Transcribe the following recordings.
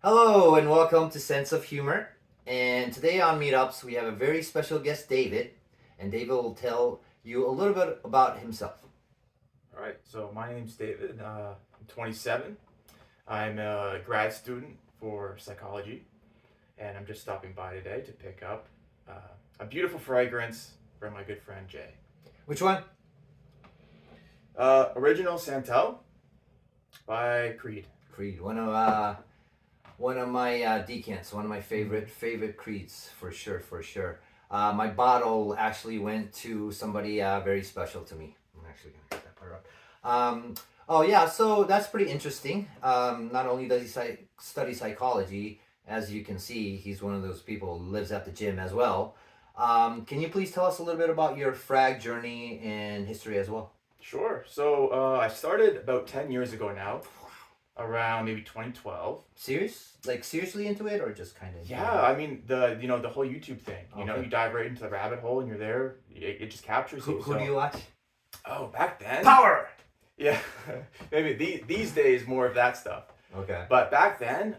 Hello and welcome to Sense of Humor. And today on Meetups, we have a very special guest, David. And David will tell you a little bit about himself. All right, so my name's David. I'm 27. I'm a grad student for psychology, and I'm just stopping by today to pick up a beautiful fragrance from my good friend Jay. Which one? Original Santal by Creed. Creed. One of my decants. One of my favorite Creeds for sure. My bottle actually went to somebody very special to me. I'm actually gonna get that part up. Oh yeah, so that's pretty interesting. Not only does he study psychology, as you can see, he's one of those people who lives at the gym as well. Can you please tell us a little bit about your frag journey and history as well? Sure. So I started about 10 years ago now, around maybe 2012. Seriously into it, or just kind of? Yeah, I mean the whole YouTube thing. Okay. You dive right into the rabbit hole and you're there. It just captures you. Who do you watch? Oh, back then. Power. Yeah, maybe these days more of that stuff. Okay. But back then,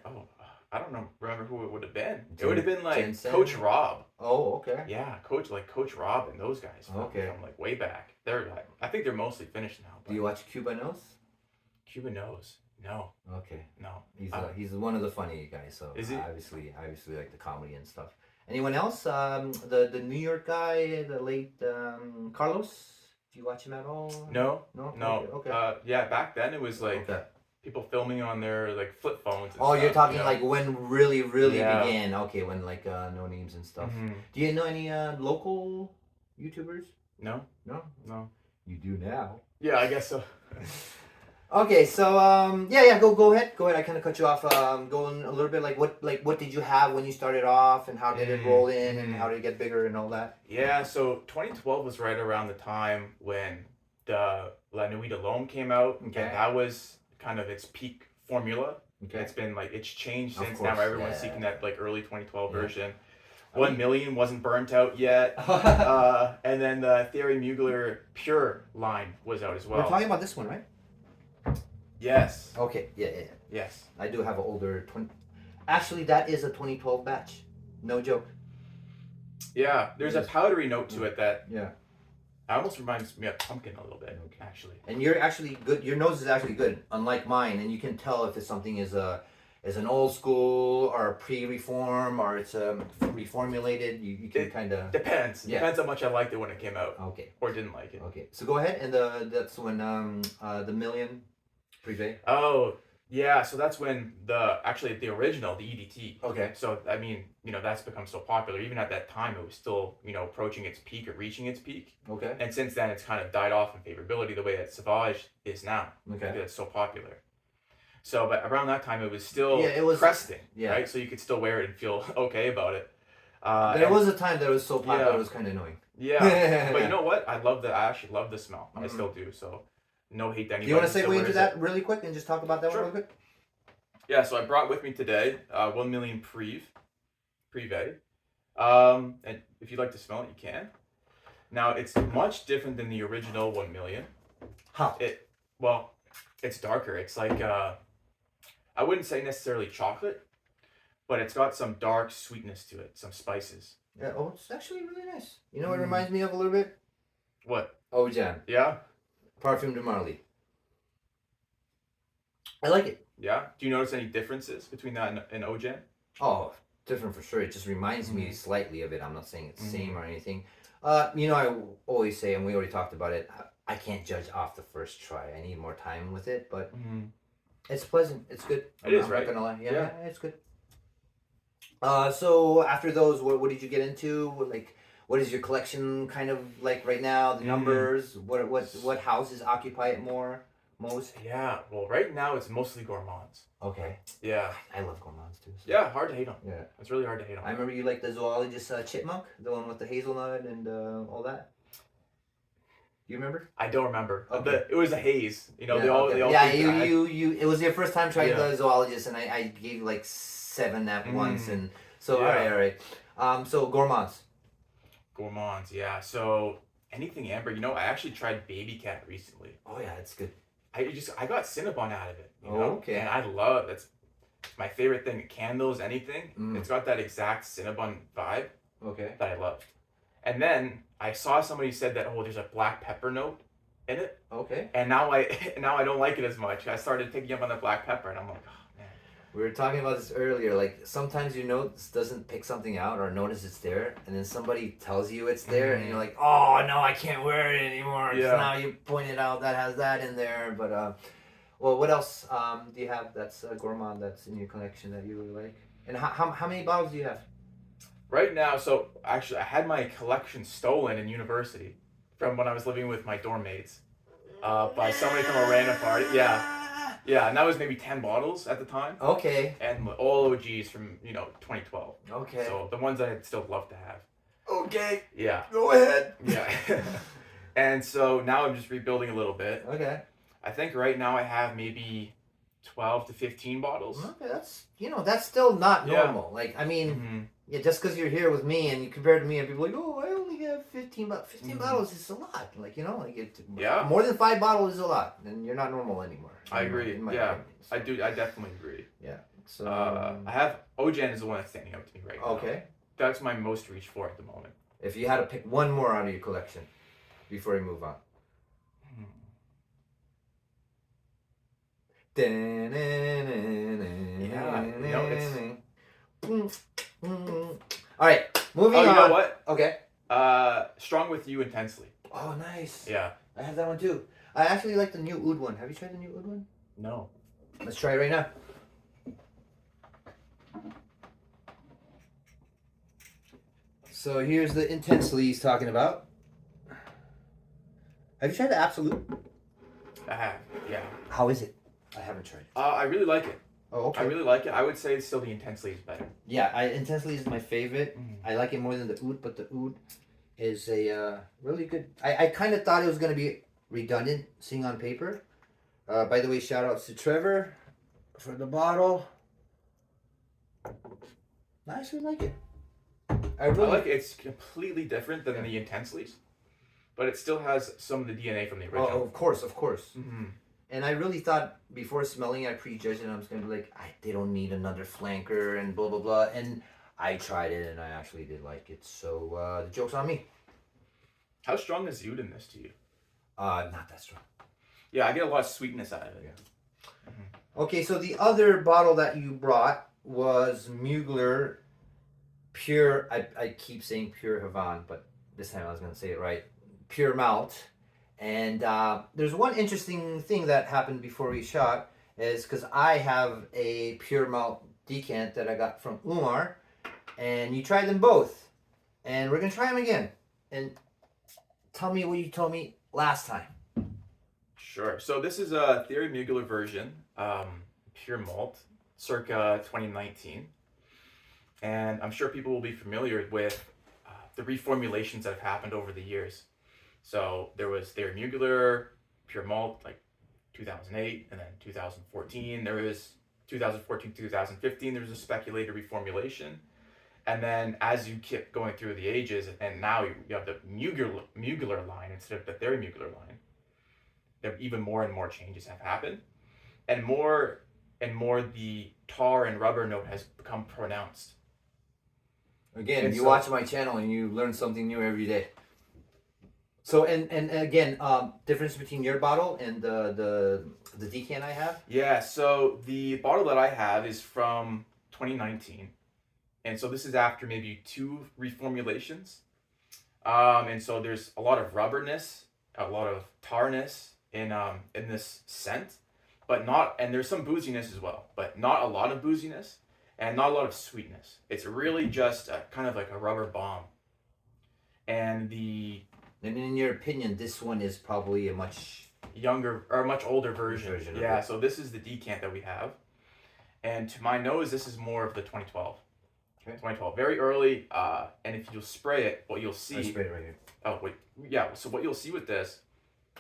I don't remember who it would have been. It would have been like Jensen? Coach Rob. Oh, okay. Yeah, Coach Rob and those guys. Okay. From like way back. I think they're mostly finished now. Do you watch Cubanos? Cuba knows. No. Okay. No. He's one of the funny guys. So Is he? Obviously like the comedy and stuff. Anyone else? The New York guy, the late Carlos. Do you watch him at all? No. No. No. Okay. Yeah, back then it was like people filming on their like flip phones. And stuff, you're talking you know? like when really began. Okay, when like no names and stuff. Mm-hmm. Do you know any local YouTubers? No. No. You do now. Yeah, I guess so. Okay, so go ahead. I kind of cut you off. Going a little bit like what did you have when you stared off, and how did it roll in, and how did it get bigger and all that? Yeah, so 2012 was right around the time when the La Nuit de l'Homme came out, Okay. and that was kind of its peak formula. Okay. It's changed Of since. course, Now everyone's yeah. seeking that like early 2012 Yeah. version. 1 million wasn't burnt out yet, and then the Thierry Mugler Pure line was out as well. We're talking about this one, right? Yes. Okay. Yeah. Yes. I do have an older 20. Actually, that is a 2012 batch. No joke. Yeah, there's a Yes. powdery note to it that Yeah. almost reminds me of pumpkin a little bit, Okay. actually. And you're actually good. Your nose is actually good, unlike mine. And you can tell if it's something is an old school or a pre-reform or it's reformulated. You can kind of. Depends. Yeah. Depends how much I liked it when it came out. Okay. Or didn't like it. Okay. So go ahead, and that's when the million Privé. Oh, yeah. So that's when the original, the EDT. Okay. So, I mean, that's become so popular. Even at that time, it was still, approaching its peak or reaching its peak. Okay. And since then, it's kind of died off in favorability the way that Sauvage is now. Okay. Because it's so popular. So, but around that time, it was still cresting. Yeah. Right? So you could still wear it and feel okay about it. There was a time that it was so popular, Yeah. it was kind of annoying. Yeah. But you know what? I actually love the smell. I Mm-hmm. still do. So, no hate to anybody. Do you want to who still segue into wears that it. really quick and just talk about that Sure. one real quick? Yeah, so I brought with me today 1 million Privé. And if you'd like to smell it, you can. Now, it's much different than the original 1 million. How? It's darker. It's like, I wouldn't say necessarily chocolate, but it's got some dark sweetness to it, some spices. Yeah. Oh, it's actually really nice. You know what it reminds me of a little bit? What? Ojan. Yeah? Parfum de Marly. I like it. Yeah? Do you notice any differences between that and Ojan? Oh, different for sure. It just reminds me slightly of it. I'm not saying it's the same or anything. I always say, and we already talked about it, I can't judge off the first try. I need more time with it, but it's pleasant. It's good. It is, I'm right? not gonna lie. Yeah, Yeah. it's good. So after those, what did you get into? Like, what is your collection kind of like right now? The numbers. What houses occupy it most? Yeah, well, right now it's mostly gourmands. Okay. Yeah. I love gourmands too. So. Yeah, hard to hate them. Yeah. It's really hard to hate them. I remember you like the zoologist chipmunk, the one with the hazelnut and all that. Do you remember? I don't remember. Okay. It was a haze. They all. Yeah, think that. you. It was your first time trying Yeah. the zoologist, and I gave you like 7 at once, and so Yeah. all right. So gourmands. Gourmands, yeah. So anything amber. I actually tried Baby Cat recently. Oh yeah, it's good. I got Cinnabon out of it. Okay. And I love it. my favorite thing, candles, anything, it's got that exact Cinnabon vibe Okay. that I loved. And then I saw somebody said that, oh, there's a black pepper note in it. Okay. And now I don't like it as much. I started picking up on the black pepper, and I'm like, oh man. We were talking about this earlier. Like sometimes your notes doesn't pick something out or notice it's there, and then somebody tells you it's there, and you're like, oh no, I can't wear it anymore. Yeah. So now you pointed out that has that in there. But well, what else do you have that's gourmand that's in your collection that you really like? And how many bottles do you have? Right now, so actually, I had my collection stolen in university from when I was living with my dorm mates by somebody from a random party. Yeah, and that was maybe 10 bottles at the time. Okay. And all OGs from 2012. Okay. So the ones I'd still love to have. Okay. Yeah. Go ahead. Yeah. And so now I'm just rebuilding a little bit. Okay. I think right now I have maybe 12 to 15 bottles. Okay, that's still not Yeah. normal. Like I mean, yeah, just because you're here with me and you compare to me and people are like, oh, I only have 15 bottles. 15 bottles is a lot. Like Yeah. more than 5 bottles is a lot. And you're not normal anymore. I agree. in my Yeah. opinion. So, I definitely agree. yeah. So I have OGen is the one that's standing out to me right now. okay. That's my most reached for at the moment. If you had to pick one more out of your collection before we move on. All right, moving on. You know what? Okay. Strong with You Intensely. Oh, nice. Yeah. I have that one too. I actually like the new oud one. Have you tried the new oud one? No. Let's try it right now. So here's the intensely he's talking about. Have you tried the Absolute? I have. Yeah. How is it? I haven't tried it. I really like it. Oh, okay. I really like it. I would say still the Intensely is better. Yeah, intensely is my favorite. I like it more than the oud, but the oud is a really good. I kind of thought it was going to be redundant, seeing on paper. By the way, shout outs to Trevor for the bottle. I actually like it. I like it. It's completely different than the Intensely's, but it still has some of the DNA from the original. Oh, of course. Mm-hmm. And I really thought before smelling, I prejudged it. I was going to be like, they don't need another flanker and blah, blah, blah. And I tried it and I actually did like it. So the joke's on me. How strong is oud in this to you? Not that strong. Yeah, I get a lot of sweetness out of it. Yeah. Okay, so the other bottle that you brought was Mugler Pure. I keep saying Pure Havana, but this time I was going to say it right. Pure Malt. And there's one interesting thing that happened before we shot is because I have a Pure Malt decant that I got from Umar, and you tried them both, and we're going to try them again. And tell me what you told me last time. Sure. So this is a Thierry Mugler version, Pure Malt, circa 2019. And I'm sure people will be familiar with the reformulations that have happened over the years. So there was Thierry Mugler, Pure Malt, like 2008, and then 2014. There was 2014, 2015, there was a speculated reformulation. And then as you keep going through the ages, and now you have the Mugler line instead of the Thierry Mugler line, there even more and more changes have happened. And more the tar and rubber note has become pronounced. Again, you watch my channel and you learn something new every day. So and again, difference between your bottle and the decant I have? Yeah, so the bottle that I have is from 2019. And so this is after maybe 2 reformulations. And so there's a lot of rubberness, a lot of tarness in this scent, and there's some booziness as well, but not a lot of booziness and not a lot of sweetness. It's really just kind of like a rubber bomb. And in your opinion, this one is probably a much younger or a much older version. Yeah, so this is the decant that we have. And to my nose, this is more of the 2012. Okay. 2012, very early. And if you'll spray it, what you'll see. I sprayed it right here. Oh wait, yeah. So what you'll see with this,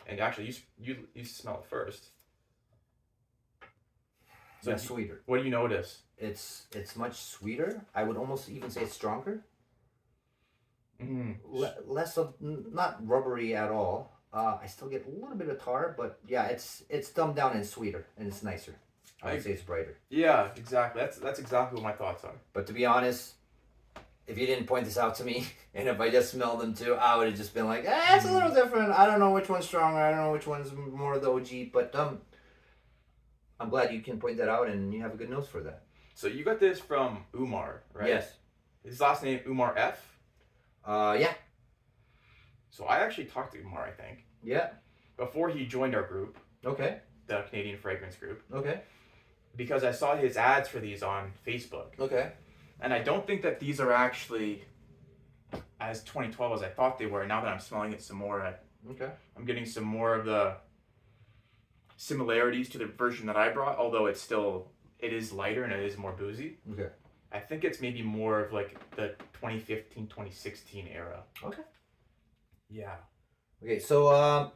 and actually you smell it first. So it's sweeter. What do you notice? It's much sweeter. I would almost even say it's stronger. Less of, not rubbery at all. I still get a little bit of tar, but yeah, it's dumbed down and sweeter, and it's nicer. I would say it's brighter. Yeah, exactly. That's exactly what my thoughts are. But to be honest, if you didn't point this out to me, and if I just smelled them too, I would have just been like, it's a little different. I don't know which one's stronger. I don't know which one's more of the OG. But I'm glad you can point that out, and you have a good nose for that. So you got this from Umar, right? Yes. His last name Umar F. Yeah. So I actually talked to Umar, I think. Yeah. Before he joined our group. Okay. The Canadian Fragrance Group. Okay. Because I saw his ads for these on Facebook. Okay. And I don't think that these are actually as 2012 as I thought they were. Now that I'm smelling it some more, I'm getting some more of the similarities to the version that I brought, although it is lighter and it is more boozy. Okay. I think it's maybe more of like the 2015, 2016 era. Okay. Yeah. Okay, so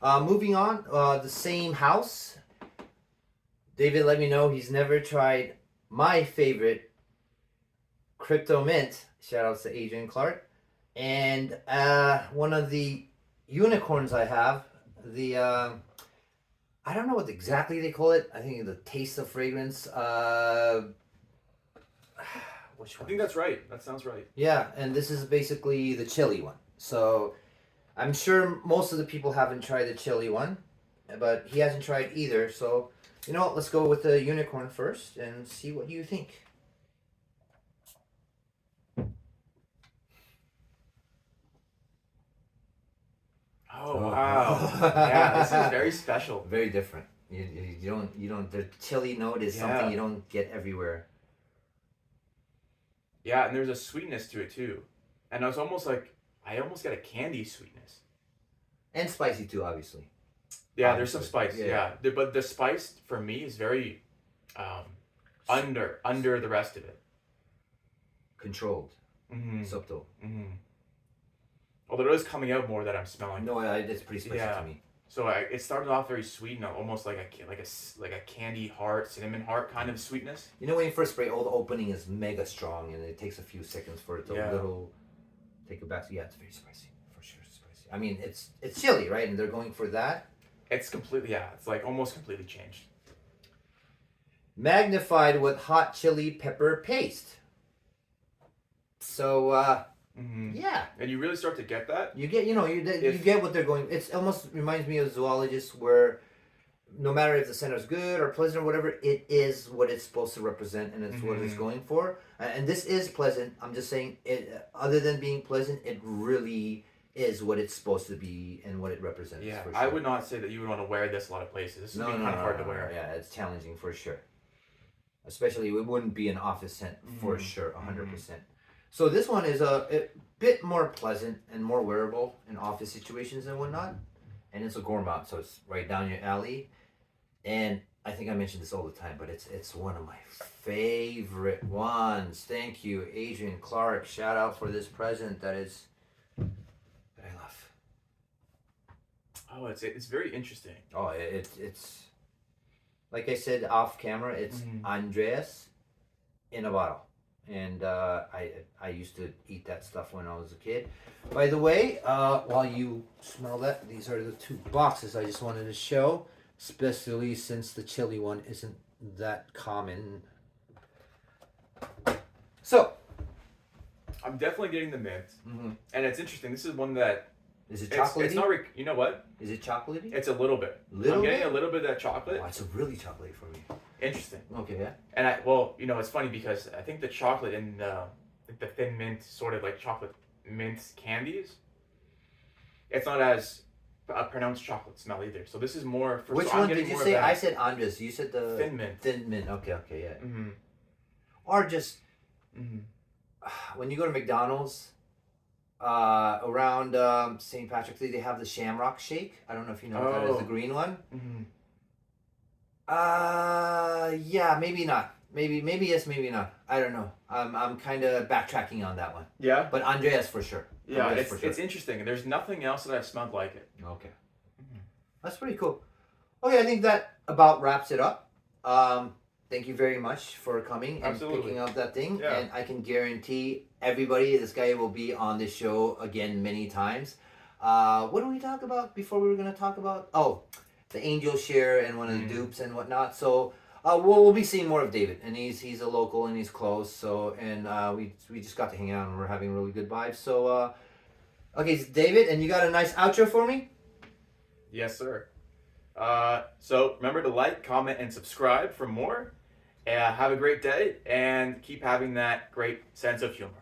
moving on, the same house. David let me know he's never tried my favorite Crypto Mint. Shout outs to Adrian Clark. And one of the unicorns I have, the I don't know what exactly they call it. I think the taste of fragrance. Which one? I think that's right. That sounds right. Yeah, and this is basically the chili one. So I'm sure most of the people haven't tried the chili one, but he hasn't tried either. So you know what? Let's go with the unicorn first and see what you think. Oh wow! Yeah, this is very special. Very different. You don't. The chili note is something you don't get everywhere. Yeah, and there's a sweetness to it too, and it's almost like I almost get a candy sweetness. And spicy too, obviously. Yeah, there's some spice. Yeah. But the spice for me is very under the rest of it. Controlled. Mm-hmm. Subtle. Mm-hmm. Although it is coming out more that I'm smelling. No, it's pretty spicy to me. So it started off very sweet and almost like a candy heart, cinnamon heart kind of sweetness. You know when you first spray, all the opening is mega strong, and it takes a few seconds for it to take it back. So yeah, it's very spicy for sure. It's spicy. I mean, it's chili, right? And they're going for that. It's completely it's like almost completely changed. Magnified with hot chili pepper paste. So yeah, and you really start to get that. You get you get what they're going. It almost reminds me of zoologists, where no matter if the center is good or pleasant or whatever, it is what it's supposed to represent, and it's what it's going for. And this is pleasant. I'm just saying, it other than being pleasant, it really is what it's supposed to be and what it represents. Yeah, for sure. I would not say that you would want to wear this a lot of places. This would be kind of hard to wear. Yeah, it's challenging for sure. Especially, it wouldn't be an office scent for sure, 100%. So this one is a bit more pleasant and more wearable in office situations and whatnot. And it's a gourmand, so it's right down your alley. And I think I mentioned this all the time, but it's one of my favorite ones. Thank you, Adrian Clark. Shout out for this present that I love. Oh, it's very interesting. Oh, it's like I said off camera. It's Andreas in a bottle, and I used to eat that stuff when I was a kid. By the way, while you smell that, these are the two boxes I just wanted to show, especially since the chili one isn't that common. So, I'm definitely getting the mint, and it's interesting. This is one that is it chocolatey? It's not. You know what? Is it chocolatey? It's a little bit. I'm getting a little bit of that chocolate. Oh, it's really chocolatey for me. Interesting. Okay, yeah. And it's funny because I think the chocolate in the thin mint, sort of like chocolate mint candies, it's not as a pronounced chocolate smell either. So this is more for. Which one did you say? I said Andres. You said the thin mint. Thin mint. Okay, yeah. Or just when you go to McDonald's. Around St. Patrick's Day, they have the Shamrock Shake. I don't know if you know what that is, the green one. Yeah, maybe not. Maybe yes, maybe not. I don't know. I'm kind of backtracking on that one. Yeah. But Andreas for sure. Yeah, Andreas it's interesting. There's nothing else that I've smelled like it. Okay. That's pretty cool. Okay, I think that about wraps it up. Thank you very much for coming and picking up that thing. Yeah. And I can guarantee everybody, this guy will be on this show again many times. What did we talk about before we were going to talk about? Oh, angel share and one of the dupes and whatnot. So we'll be seeing more of David, and he's a local and he's close. So and we just got to hang out and we're having really good vibes. So okay, so David, and you got a nice outro for me? Yes, sir. So remember to like, comment, and subscribe for more. Have a great day and keep having that great sense of humor.